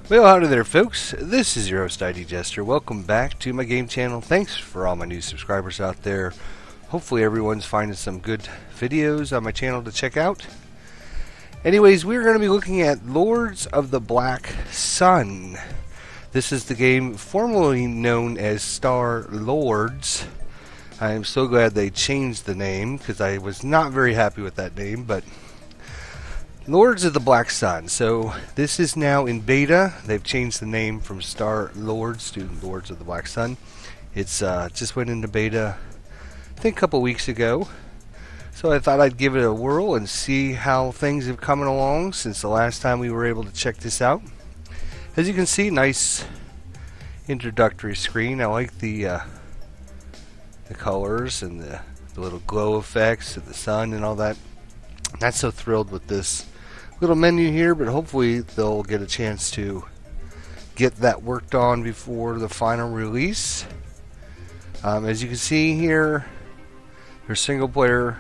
Well, howdy there, folks. This is your host, ID Jester. Welcome back to my game channel. Thanks for all my new subscribers out there. Hopefully everyone's finding some good videos on my channel to check out. Anyways, we're going to be looking at Lords of the Black Sun. This is the game formerly known as Star Lords. I am so glad they changed the name because I was not very happy with that name, but Lords of the Black Sun. So this is now in beta. They've changed the name from Star Lords to Lords of the Black Sun. It's just went into beta, I think, a couple weeks ago. So I thought I'd give it a whirl and see how things have come along since the last time we were able to check this out. As you can see, nice introductory screen. I like the colors and the little glow effects of the sun and all that. Not so thrilled with this little menu here, but hopefully they'll get a chance to get that worked on before the final release. As you can see here, there's single player.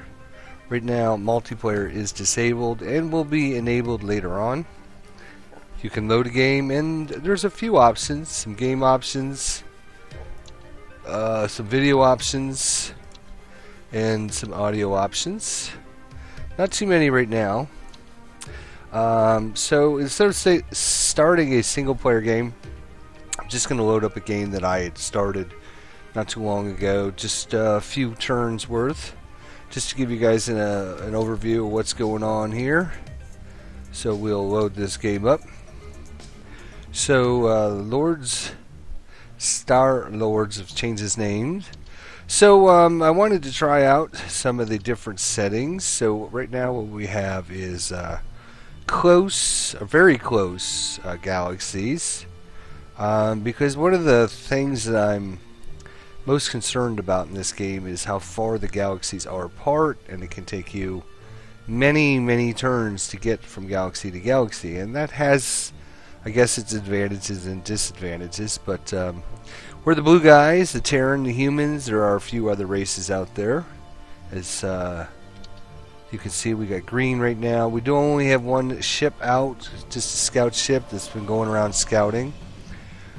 Right now, multiplayer is disabled and will be enabled later on. You can load a game, and there's a few options, some game options, some video options, and some audio options. Not too many right now. So instead of starting a single player game, I'm just going to load up a game that I had started not too long ago, just a few turns worth, just to give you guys an overview of what's going on here. So we'll load this game up. So Star Lords have changed his name. So I wanted to try out some of the different settings. So right now what we have is very close galaxies. Because one of the things that I'm most concerned about in this game is how far the galaxies are apart, and it can take you many turns to get from galaxy to galaxy, and that has, I guess, its advantages and disadvantages. But we're the blue guys, the Terran, the humans. There are a few other races out there. As you can see, we got green right now. We do only have one ship out, just a scout ship that's been going around scouting.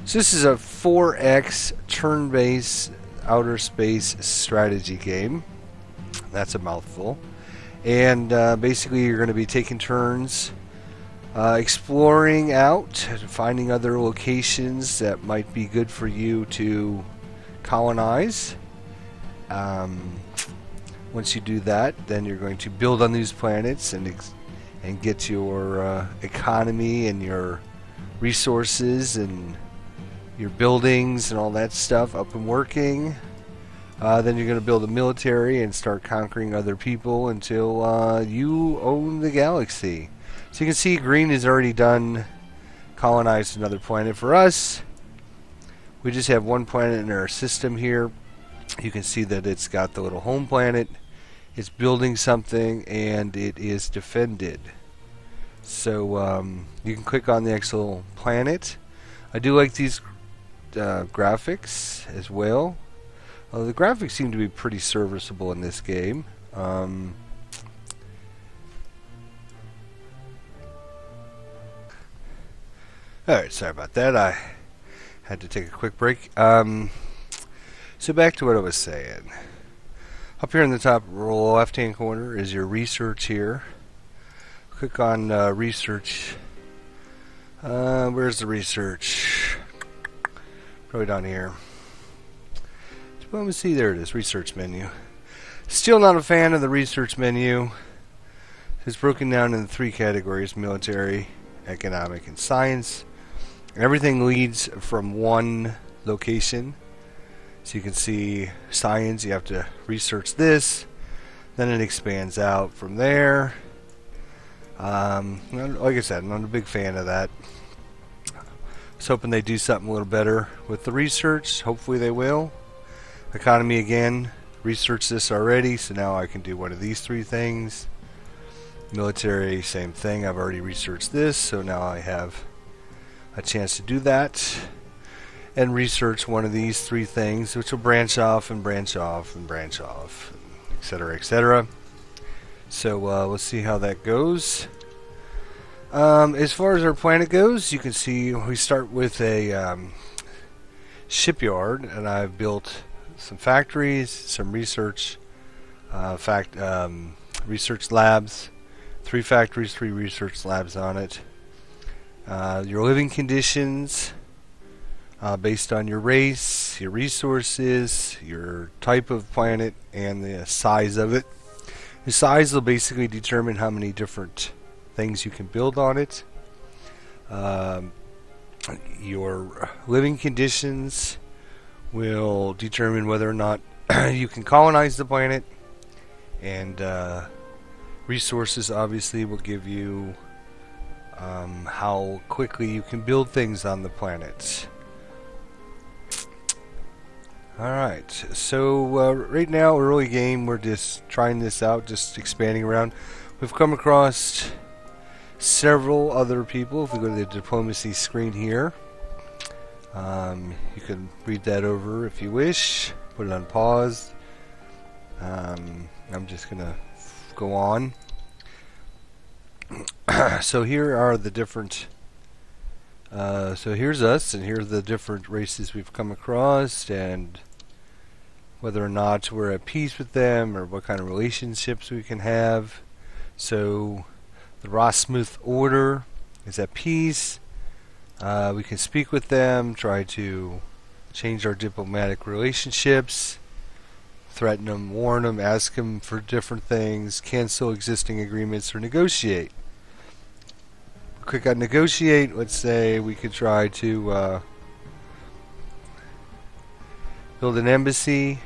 So this is a 4X turn-based outer space strategy game. That's a mouthful. And basically you're going to be taking turns exploring out, finding other locations that might be good for you to colonize. Once you do that, then you're going to build on these planets and get your economy and your resources and your buildings and all that stuff up and working. Then you're going to build a military and start conquering other people until you own the galaxy. So you can see green has already done colonized another planet for us. We just have one planet in our system here. You can see that it's got the little home planet. It's building something and it is defended. So you can click on the actual planet. I do like these graphics as well. The graphics seem to be pretty serviceable in this game. Alright, sorry about that. I had to take a quick break. So back to what I was saying. Up here in the top left hand corner is your research here. Click on research. Where's the research? Probably down here. Let me see, there it is, research menu. Still not a fan of the research menu. It's broken down into 3 categories: military, economic, and science. Everything leads from one location. So you can see science, you have to research this, then it expands out from there. Like I said, I'm not a big fan of that. I was hoping they do something a little better with the research. Hopefully they will. Economy again, researched this already, so now I can do one of these 3 things. Military, same thing, I've already researched this, so now I have a chance to do that and research one of these 3 things, which will branch off and branch off and branch off, etc., etc. So let's see how that goes. As far as our planet goes, you can see we start with a shipyard, and I've built some factories, some research research labs, 3 factories, 3 research labs on it. Your living conditions, based on your race, your resources, your type of planet, and the size of it. The size will basically determine how many different things you can build on it. Your living conditions will determine whether or not you can colonize the planet, and resources obviously will give you how quickly you can build things on the planet. Alright, so right now, early game, we're just trying this out, just expanding around. We've come across several other people. If we go to the diplomacy screen here, you can read that over if you wish, put it on pause. I'm just going to go on. So here are the different so here's us, and here's the different races we've come across, and whether or not we're at peace with them, or what kind of relationships we can have. So the Rosmuth Order is at peace. We can speak with them, try to change our diplomatic relationships, threaten them, warn them, ask them for different things, cancel existing agreements, or negotiate. Click on negotiate. Let's say we could try to build an embassy.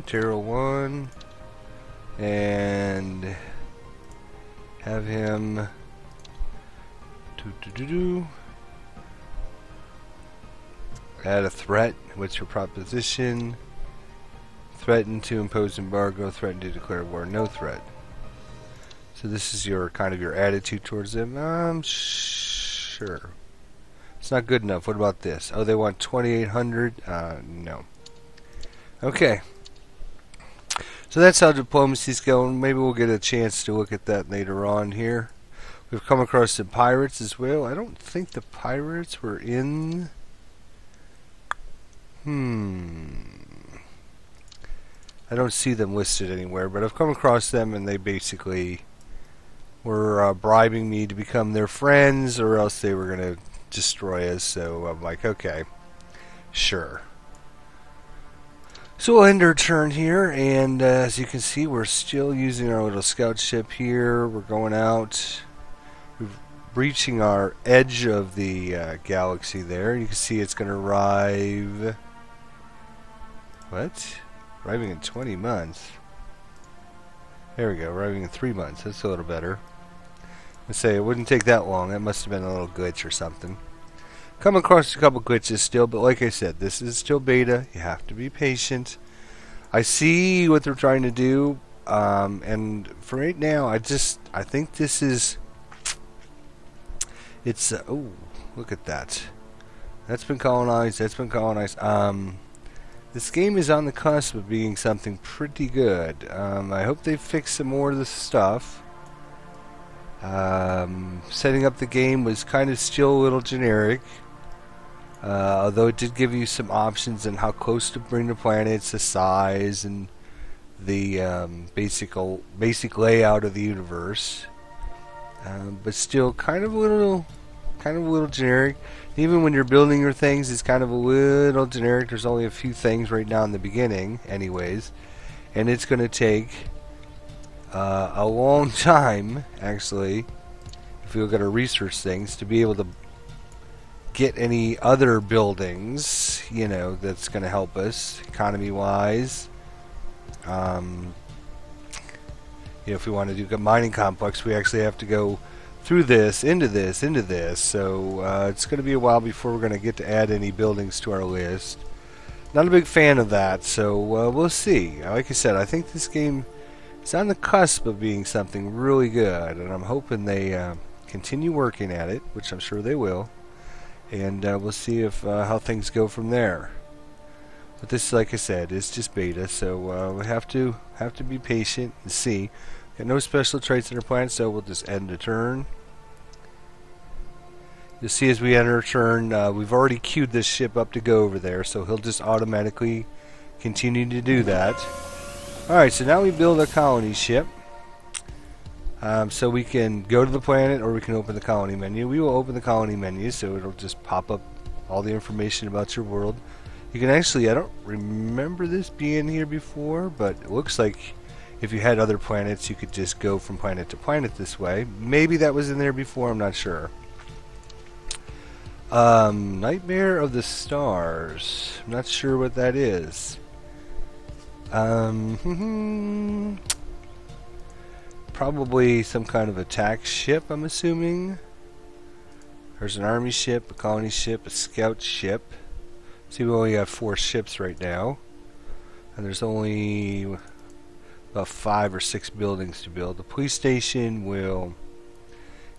Terrell 1, and have him add a threat. What's your proposition? Threaten to impose embargo, threaten to declare war, no threat. So this is your kind of your attitude towards them. Sure. It's not good enough. What about this? Oh, they want 2,800? No. Okay. So that's how diplomacy's going. Maybe we'll get a chance to look at that later on here. We've come across some pirates as well. I don't think the pirates were in... I don't see them listed anywhere, but I've come across them, and they basically were bribing me to become their friends, or else they were going to destroy us. So I'm like, okay, sure. So we'll end our turn here, and as you can see, we're still using our little scout ship here. We're going out. We're reaching our edge of the galaxy there. You can see it's going to arrive... What? Arriving in 20 months. There we go, arriving in 3 months. That's a little better. Let's say it wouldn't take that long. That must have been a little glitch or something. Come across a couple glitches still, but like I said, this is still beta. You have to be patient. I see what they're trying to do, and for right now, I think this is... It's... oh, look at that. That's been colonized. That's been colonized. This game is on the cusp of being something pretty good. I hope they fix some more of the stuff. Setting up the game was kind of still a little generic. Although it did give you some options on how close to bring the planets, the size, and the basic layout of the universe. But still kind of a little generic. Even when you're building your things, it's kind of a little generic. There's only a few things right now in the beginning, anyways, and it's going to take a long time, actually, if you're going to research things, to be able to get any other buildings, you know, that's going to help us economy-wise. You know, if we want to do a mining complex, we actually have to go through this, into this, so it's going to be a while before we're going to get to add any buildings to our list. Not a big fan of that, so we'll see. Like I said, I think this game is on the cusp of being something really good, and I'm hoping they continue working at it, which I'm sure they will, and we'll see if how things go from there. But this, like I said, is just beta, so we have to be patient and see. Got no special traits in our plan, so we'll just end the turn. You'll see as we enter turn, we've already queued this ship up to go over there, so he'll just automatically continue to do that. Alright, so now we build a colony ship. So we can go to the planet or we can open the colony menu. We will open the colony menu, so it'll just pop up all the information about your world. You can actually, I don't remember this being here before, but it looks like if you had other planets, you could just go from planet to planet this way. Maybe that was in there before, I'm not sure. Nightmare of the Stars. I'm not sure what that is. Probably some kind of attack ship, I'm assuming. There's an army ship, a colony ship, a scout ship. See, we only have 4 ships right now. And there's only about 5 or 6 buildings to build. The police station will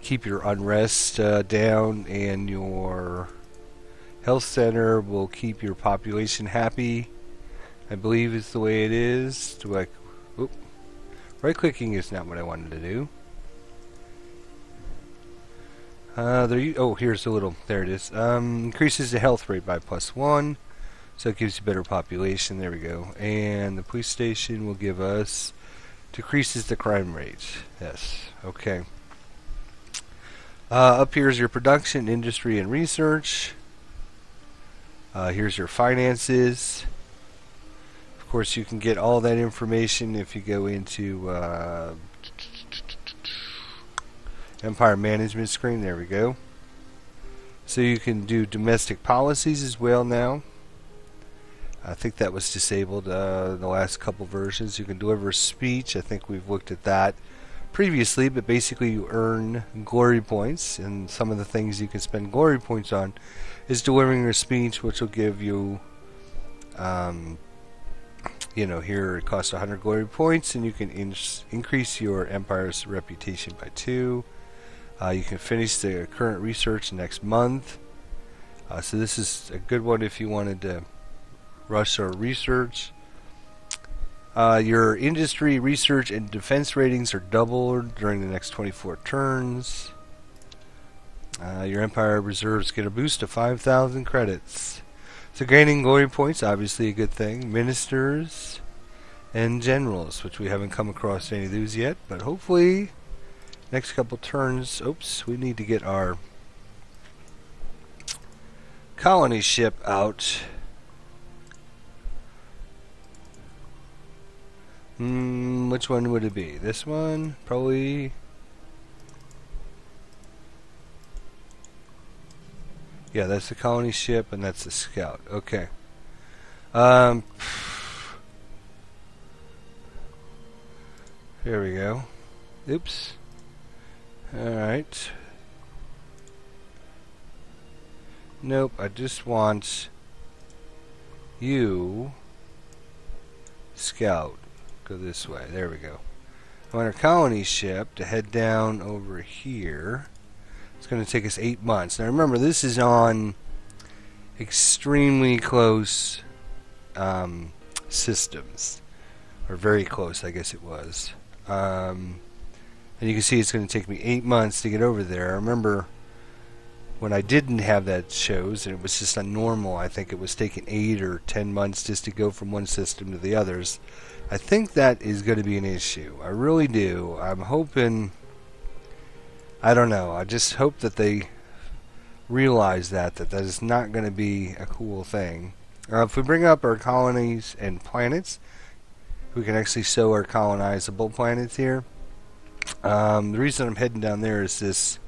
keep your unrest down, and your health center will keep your population happy. I believe is the way it is. Right clicking is not what I wanted to do. Here's a little. There it is. Increases the health rate by +1, so it gives you better population. There we go. And the police station will give us decreases the crime rate. Yes. Okay. Up here is your production, industry, and research. Here's your finances. Of course, you can get all that information if you go into Empire Management screen. There we go. So you can do domestic policies as well now. I think that was disabled in the last couple versions. You can deliver speech. I think we've looked at that previously, but basically you earn glory points, and some of the things you can spend glory points on is delivering your speech, which will give you here it costs 100 glory points, and you can increase your empire's reputation by 2. You can finish the current research next month. So this is a good one if you wanted to rush our research. Your industry, research, and defense ratings are doubled during the next 24 turns. Your empire reserves get a boost of 5,000 credits. So gaining glory points, obviously a good thing. Ministers and generals, which we haven't come across any of those yet, but hopefully next couple turns. Oops, we need to get our colony ship out. Which one would it be? This one? Probably. Yeah, that's the colony ship, and that's the scout. Okay. Here we go. Oops. Alright. Nope, I just want you, scout. Go this way. There we go. I want our colony ship to head down over here. It's going to take us 8 months. Now remember, this is on extremely close systems. Or very close, I guess it was. And you can see it's going to take me 8 months to get over there. I remember when I didn't have that shows, and it was just a normal, I think it was taking 8 or 10 months just to go from one system to the others. I think that is going to be an issue. I really do. I'm hoping, I don't know, I just hope that they realize that is not going to be a cool thing. If we bring up our colonies and planets, we can actually show our colonizable planets here. The reason I'm heading down there is this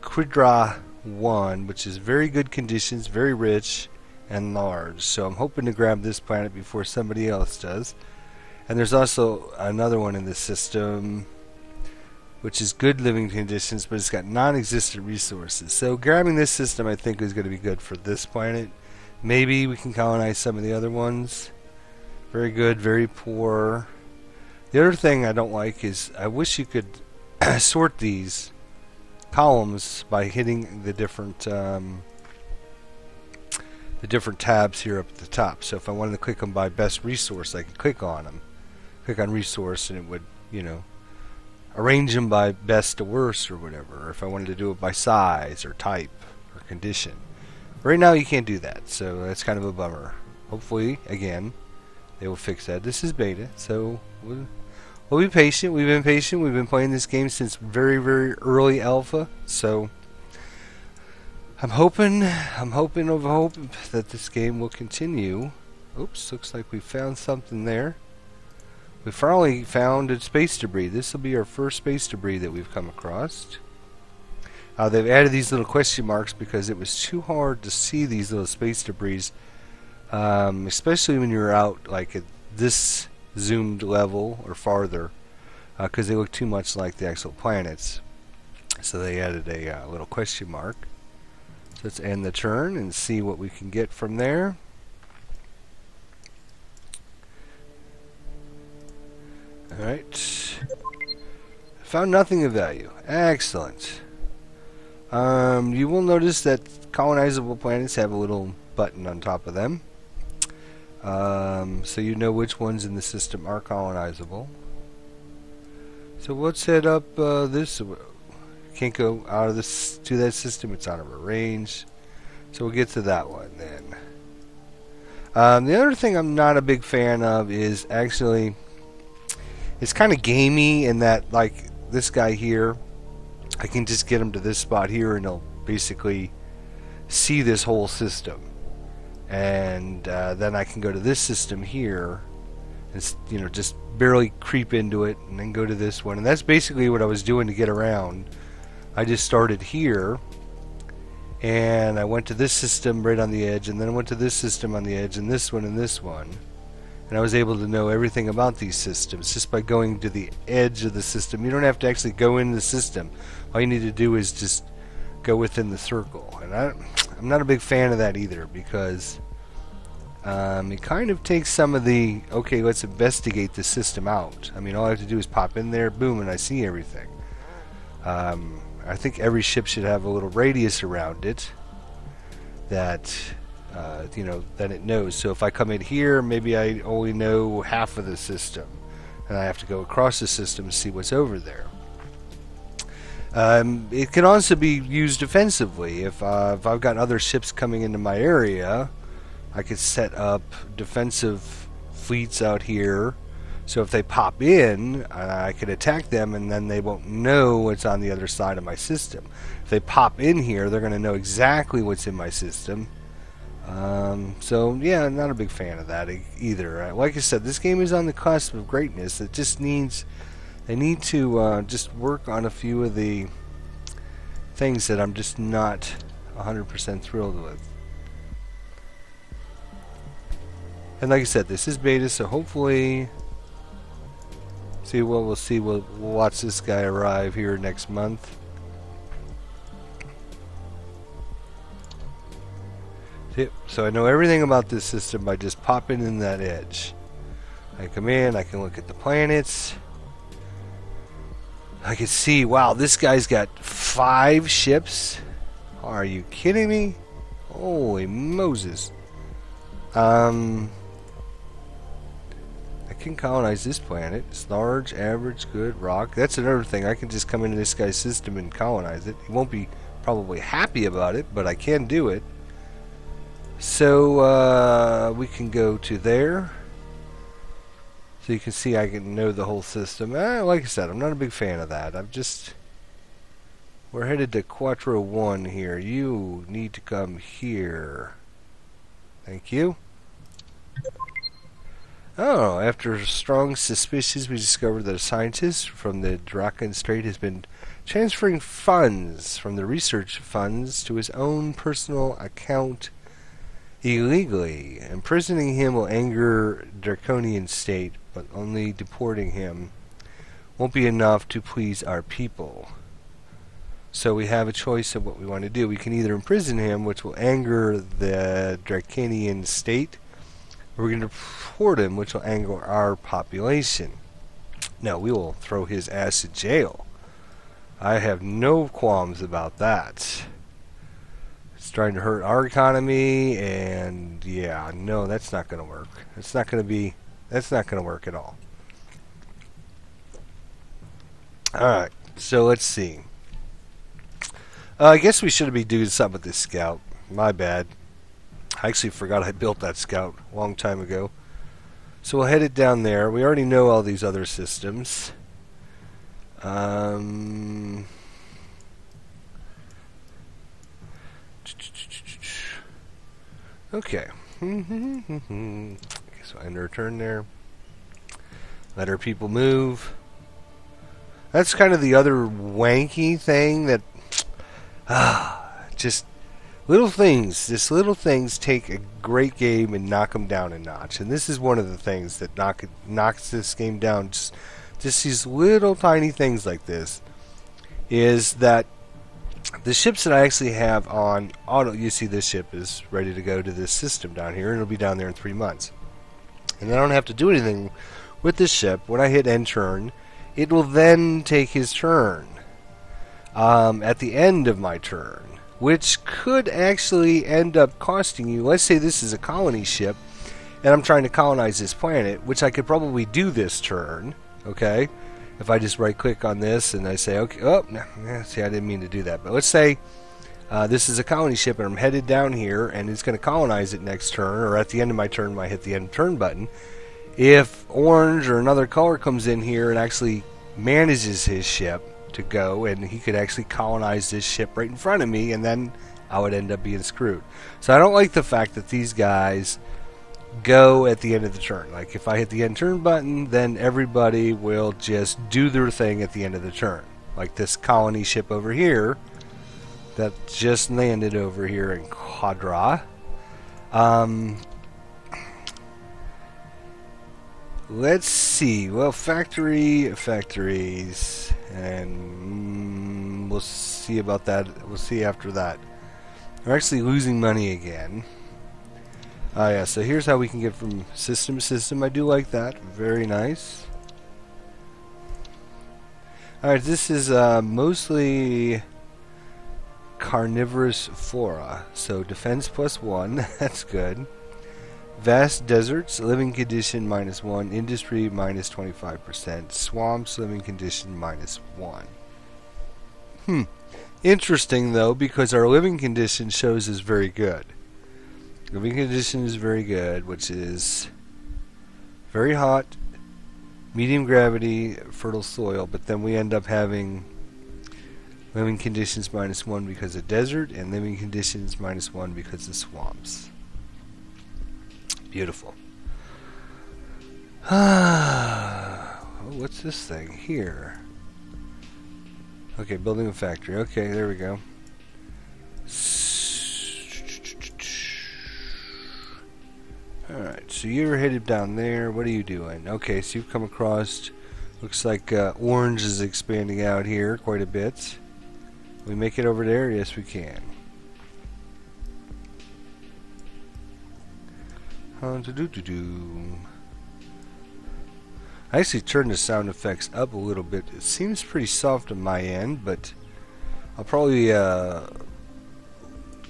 Quidra 1, which is very good conditions, very rich and large. So I'm hoping to grab this planet before somebody else does. And there's also another one in the system which is good living conditions, but it's got non-existent resources. So grabbing this system I think is going to be good for this planet. Maybe we can colonize some of the other ones. Very good, very poor. The other thing I don't like is I wish you could sort these columns by hitting the different the different tabs here up at the top. So if I wanted to click them by best resource, I could click on them. Click on resource and it would, arrange them by best to worst or whatever. Or if I wanted to do it by size or type or condition. Right now you can't do that, so that's kind of a bummer. Hopefully, again, they will fix that. This is beta, so we'll be patient. We've been patient. We've been playing this game since very, very early alpha, so I'm hoping that this game will continue. Oops, looks like we found something there. We finally found a space debris. This will be our first space debris that we've come across. They've added these little question marks because it was too hard to see these little space debris, especially when you're out like at this zoomed level or farther, because they look too much like the actual planets. So they added a little question mark. So let's end the turn and see what we can get from there. Alright. Found nothing of value. Excellent. You will notice that colonizable planets have a little button on top of them. So you know which ones in the system are colonizable. So let's head up this. Can't go out of this to that system. It's out of our range. So we'll get to that one then. The other thing I'm not a big fan of is actually it's kind of gamey in that, like this guy here, I can just get him to this spot here and he'll basically see this whole system. And then I can go to this system here and just barely creep into it and then go to this one. And that's basically what I was doing to get around. I just started here and I went to this system right on the edge, and then I went to this system on the edge, and this one and this one. And I was able to know everything about these systems just by going to the edge of the system. You don't have to actually go in the system. All you need to do is just go within the circle. And I'm not a big fan of that either, because it kind of takes some of the, okay, let's investigate the system out. I mean, all I have to do is pop in there, boom, and I see everything. I think every ship should have a little radius around it that that it knows. So if I come in here, maybe I only know half of the system, and I have to go across the system to see what's over there. It can also be used defensively. If I've got other ships coming into my area, I could set up defensive fleets out here. So if they pop in, I could attack them, and then they won't know what's on the other side of my system. If they pop in here, they're going to know exactly what's in my system. So yeah, I'm not a big fan of that either. Like I said, this game is on the cusp of greatness. It just needs, they need to just work on a few of the things that I'm just not 100% thrilled with. And like I said, this is beta, so hopefully, we'll watch this guy arrive here next month. So I know everything about this system by just popping in that edge. I come in, I can look at the planets. I can see, wow, this guy's got 5 ships. Are you kidding me? Holy Moses. I can colonize this planet. It's large, average, good, rock. That's another thing. I can just come into this guy's system and colonize it. He won't be probably happy about it, but I can do it. So we can go to there. So you can see I can know the whole system. Like I said, I'm not a big fan of that. We're headed to Quattro 1 here. You need to come here. Thank you. Oh, after strong suspicions, we discovered that a scientist from the Draken Strait has been transferring funds from the research funds to his own personal account illegally. Imprisoning him will anger Draconian state, but only deporting him won't be enough to please our people. So we have a choice of what we want to do. We can either imprison him, which will anger the Draconian state, or we're going to deport him, which will anger our population. No, we will throw his ass in jail. I have no qualms about that. It's trying to hurt our economy, and yeah, no, that's not going to work. That's not going to work at all. Alright, so let's see. I guess we should be doing something with this scout. My bad. I actually forgot I built that scout a long time ago. So we'll head it down there. We already know all these other systems. Okay. So end our turn there. Let our people move. That's kind of the other wanky thing that just little things. Just little things take a great game and knock them down a notch. And this is one of the things that knocks this game down. Just these little tiny things like this is that the ships that I actually have on auto, you see this ship is ready to go to this system down here, and it'll be down there in 3 months. And I don't have to do anything with this ship. When I hit end turn, it will then take his turn at the end of my turn, which could actually end up costing you. Let's say this is a colony ship, and I'm trying to colonize this planet, which I could probably do this turn, okay? If I just right click on this and I say, okay, oh, no, see, I didn't mean to do that. But let's say this is a colony ship and I'm headed down here and it's going to colonize it next turn, or at the end of my turn when I hit the end turn button. If orange or another color comes in here and actually manages his ship to go, and he could actually colonize this ship right in front of me, and then I would end up being screwed. So I don't like the fact that these guys go at the end of the turn. Like if I hit the end turn button, then everybody will just do their thing at the end of the turn. Like this colony ship over here that just landed over here in Quadra. Let's see. Well, factories, and we'll see about that. We'll see after that. We're actually losing money again. Yeah, so here's how we can get from system to system. I do like that. Very nice. Alright, this is mostly carnivorous flora. So defense +1, that's good. Vast deserts, living condition -1, industry -25%, swamps, living condition -1. Interesting though, because our living condition shows is very good. Living condition is very good, which is very hot, medium gravity, fertile soil, but then we end up having living conditions -1 because of desert, and living conditions -1 because of swamps. Beautiful. What's this thing here? Okay, building a factory. Okay, there we go. Alright, so you're headed down there. What are you doing? Okay, so you've come across. Looks like orange is expanding out here quite a bit. We make it over there? Yes, we can. I actually turned the sound effects up a little bit. It seems pretty soft on my end, but I'll probably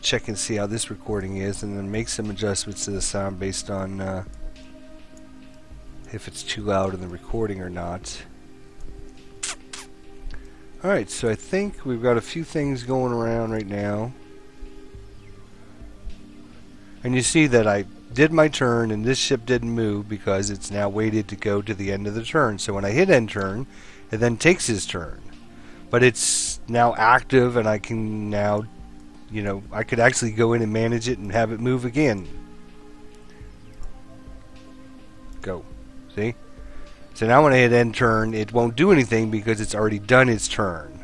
check and see how this recording is, and then make some adjustments to the sound based on if it's too loud in the recording or not. Alright, so I think we've got a few things going around right now. And you see that I did my turn and this ship didn't move because it's now waited to go to the end of the turn. So when I hit end turn, it then takes his turn. But it's now active, and I can now, you know, I could actually go in and manage it and have it move again. Go. See? So now when I hit end turn, it won't do anything because it's already done its turn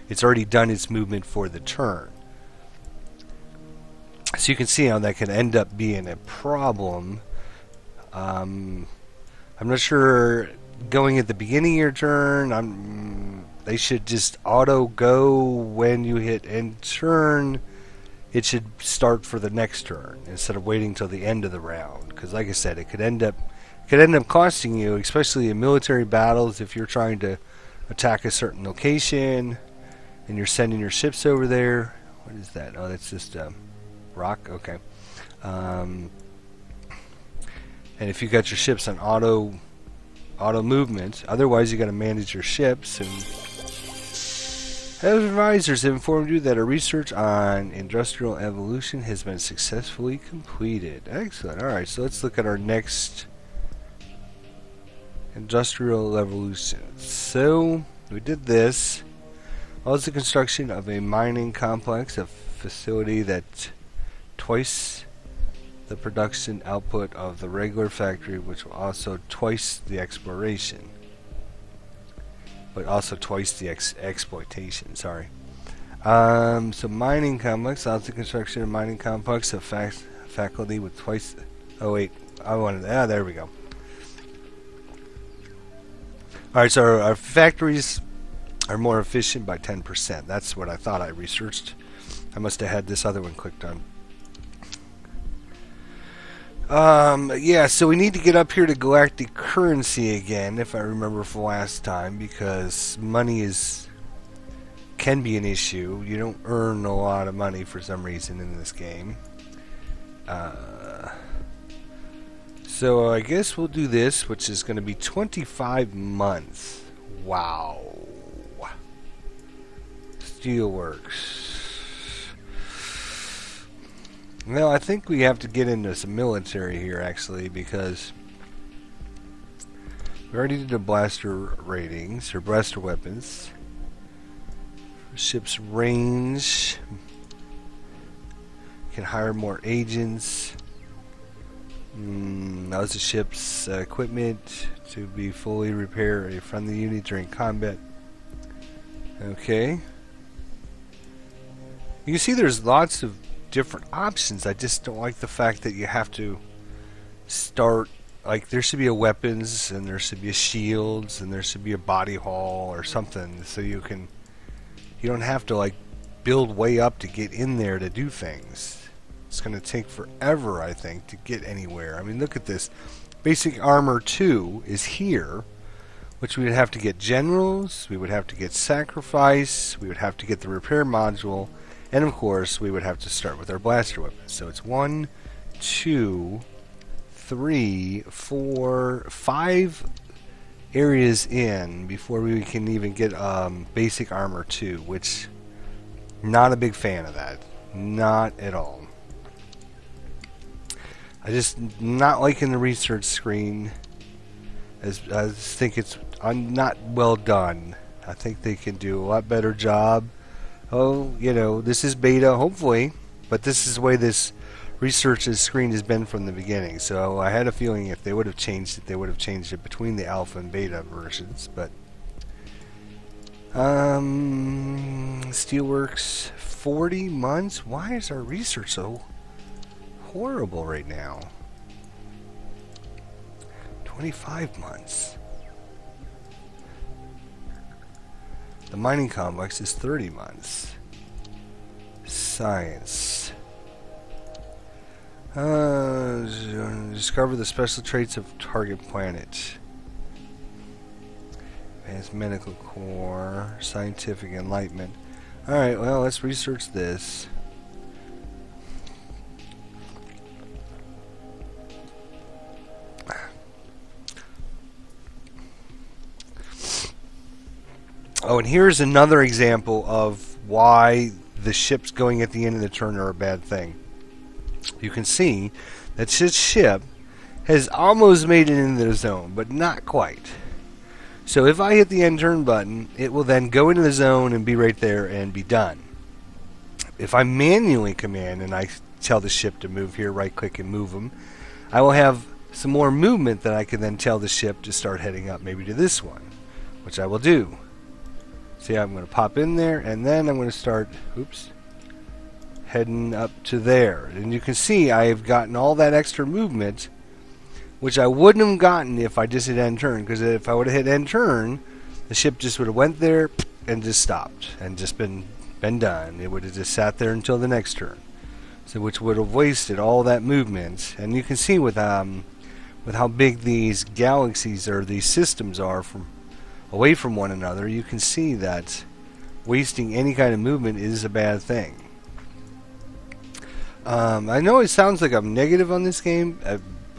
it's already done its movement for the turn. So you can see how that can end up being a problem. I'm not sure going at the beginning of your turn. They should just auto go when you hit end turn. It should start for the next turn instead of waiting till the end of the round. Because, like I said, it could end up costing you, especially in military battles, if you're trying to attack a certain location and you're sending your ships over there. What is that? Oh, that's just a rock. Okay. And if you got your ships on auto movement, otherwise you got to manage your ships. And advisors have informed you that a research on industrial evolution has been successfully completed. Excellent. All right, so let's look at our next industrial evolution. So we did this. Was the construction of a mining complex, a facility that twice the production output of the regular factory, which will also twice the exploration, but also twice the exploitation. Sorry. So mining complex, allows the construction of mining complex, a faculty with twice. Oh wait, I wanted. There we go. All right, so our factories are more efficient by 10%. That's what I thought I researched. I must have had this other one clicked on. Yeah, so we need to get up here to galactic currency again, if I remember from last time, because money can be an issue. You don't earn a lot of money for some reason in this game. So I guess we'll do this, which is going to be 25 months. Wow. Steelworks. Well, I think we have to get into some military here, actually, because we already did the blaster ratings, or blaster weapons. Ship's range. Can hire more agents. Allows the ship's equipment to be fully repair a friendly unit during combat. Okay. You can see there's lots of different options. I just don't like the fact that you have to start, like, there should be a weapons, and there should be a shields, and there should be a body haul or something, so you don't have to, like, build way up to get in there to do things. It's going to take forever, I think, to get anywhere. I mean, look at this. Basic armor 2 is here, which we would have to get generals, we would have to get sacrifice, we would have to get the repair module, and of course we would have to start with our blaster weapons. So it's 1, 2, 3, 4, 5 areas in before we can even get basic armor 2, which not a big fan of that. Not at all. I just not liking the research screen. I just think it's not well done. I think they can do a lot better job. Oh, you know, this is beta, hopefully, but this is the way this research screen has been from the beginning. So I had a feeling if they would have changed it, they would have changed it between the alpha and beta versions. But Steelworks, 40 months. Why is our research so horrible right now? 25 months. The mining complex is 30 months. Science. Discover the special traits of target planet. Advanced medical core. Scientific enlightenment. Alright, well, let's research this. Oh, and here's another example of why the ships going at the end of the turn are a bad thing. You can see that this ship has almost made it into the zone, but not quite. So if I hit the end turn button, it will then go into the zone and be right there and be done. If I manually command and I tell the ship to move here, right click and move them, I will have some more movement that I can then tell the ship to start heading up maybe to this one, which I will do. See, I'm going to pop in there, and then I'm going to start, heading up to there. And you can see I've gotten all that extra movement, which I wouldn't have gotten if I just hit end turn, because if I would have hit end turn, the ship just would have went there and just stopped and just been done. It would have just sat there until the next turn, so which would have wasted all that movement. And you can see with how big these galaxies or these systems are from away from one another, you can see that wasting any kind of movement is a bad thing. I know it sounds like I'm negative on this game.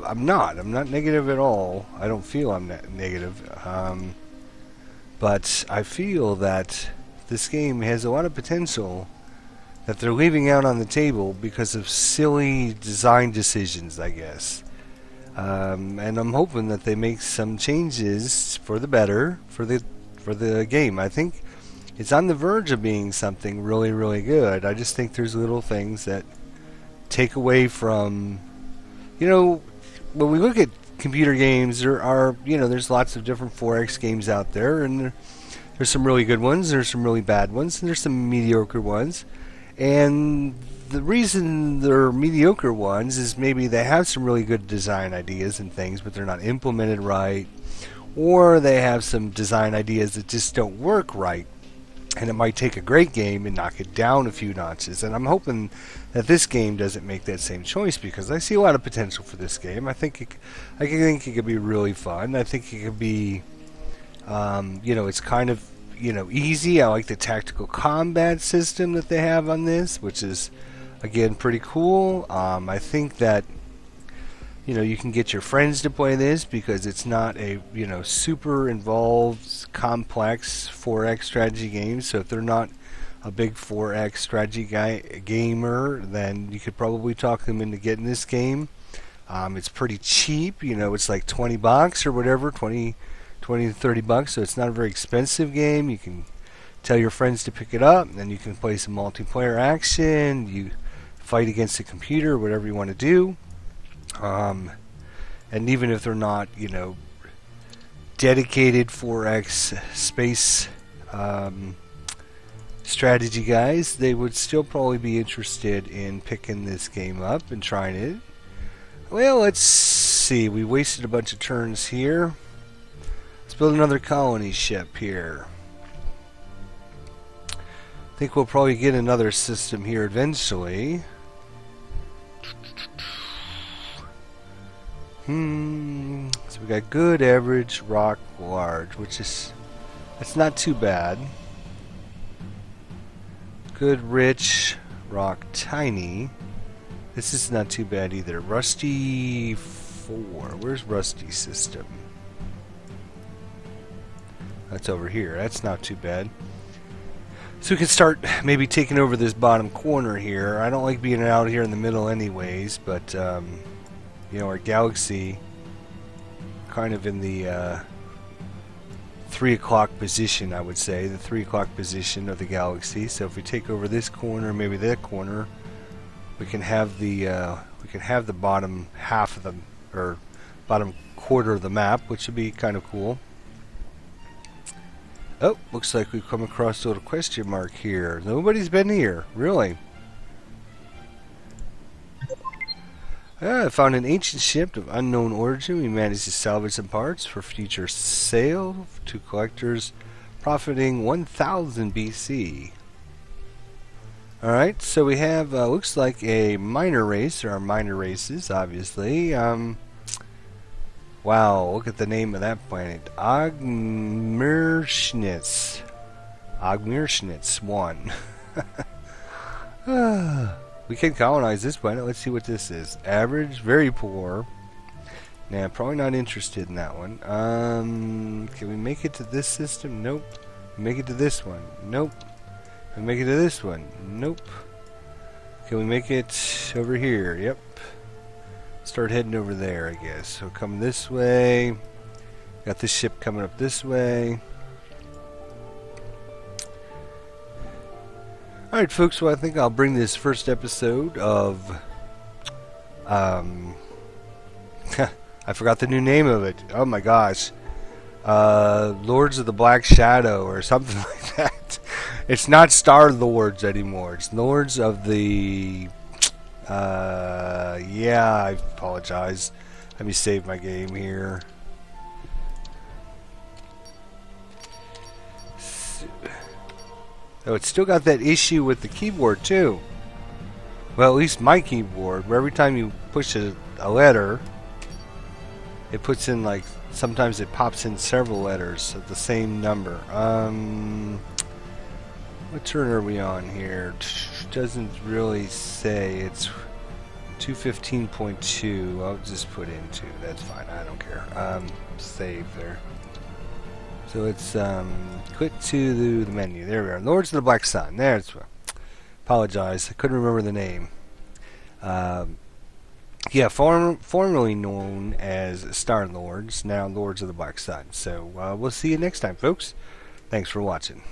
I'm not. I'm not negative at all. I don't feel I'm negative. But I feel that this game has a lot of potential that they're leaving out on the table because of silly design decisions, I guess. And I'm hoping that they make some changes for the better for the game. I think it's on the verge of being something really, really good. I just think there's little things that take away from, when we look at computer games, there are, there's lots of different 4X games out there, and there's some really good ones, there's some really bad ones, and there's some mediocre ones. And the reason they're mediocre ones is maybe they have some really good design ideas and things, but they're not implemented right, or they have some design ideas that just don't work right. And it might take a great game and knock it down a few notches. And I'm hoping that this game doesn't make that same choice, because I see a lot of potential for this game. I think it could be really fun. I think it could be, it's kind of, easy. I like the tactical combat system that they have on this, which is, again, pretty cool. I think that, you can get your friends to play this because it's not a, super involved, complex 4X strategy game. So if they're not a big 4X strategy gamer, then you could probably talk them into getting this game. It's pretty cheap. It's like $20 or whatever, 20 to 30 bucks. So it's not a very expensive game. You can tell your friends to pick it up, and then you can play some multiplayer action. You fight against the computer, whatever you want to do. And even if they're not, dedicated 4X space strategy guys, they would still probably be interested in picking this game up and trying it. Well, let's see. We wasted a bunch of turns here. Let's build another colony ship here. I think we'll probably get another system here eventually. So we got good, average, rock, large, that's not too bad. Good, rich, rock, tiny. This is not too bad either. Rusty 4. Where's Rusty system? That's over here. That's not too bad. So we can start maybe taking over this bottom corner here. I don't like being out here in the middle anyways, but our galaxy kind of in the 3 o'clock position, I would say, the 3 o'clock position of the galaxy. So if we take over this corner, maybe that corner, we can have the bottom half of the, or bottom quarter of the map, which would be kind of cool. Oh, looks like we've come across a little question mark here. Nobody's been here, really. I found an ancient ship of unknown origin. We managed to salvage some parts for future sale to collectors, profiting 1000 BC. Alright, so we have, looks like a minor race. There are minor races, obviously. Wow, look at the name of that planet. Agmirschnitz. Agmirschnitz 1. We can colonize this planet. Let's see what this is. Average, very poor. Nah, probably not interested in that one. Can we make it to this system? Nope. Make it to this one? Nope. Can we make it to this one? Nope. Can we make it over here? Yep. Start heading over there, I guess. So come this way. Got this ship coming up this way. Alright folks, well I think I'll bring this first episode of I forgot the new name of it. Oh my gosh. Lords of the Black Shadow or something like that. It's not Star Lords anymore. It's Lords of the yeah, I apologize. Let me save my game here. Oh, it's still got that issue with the keyboard too. Well, at least my keyboard, where every time you push a letter, it puts in, like, sometimes it pops in several letters of the same number. What turn are we on here? Doesn't really say. It's 215.2. I'll just put in 2. That's fine. I don't care. Save there. So it's quit to the menu. There we are. Lords of the Black Sun. There's. Apologize. I couldn't remember the name. Yeah, formerly known as Star Lords, now Lords of the Black Sun. So we'll see you next time, folks. Thanks for watching.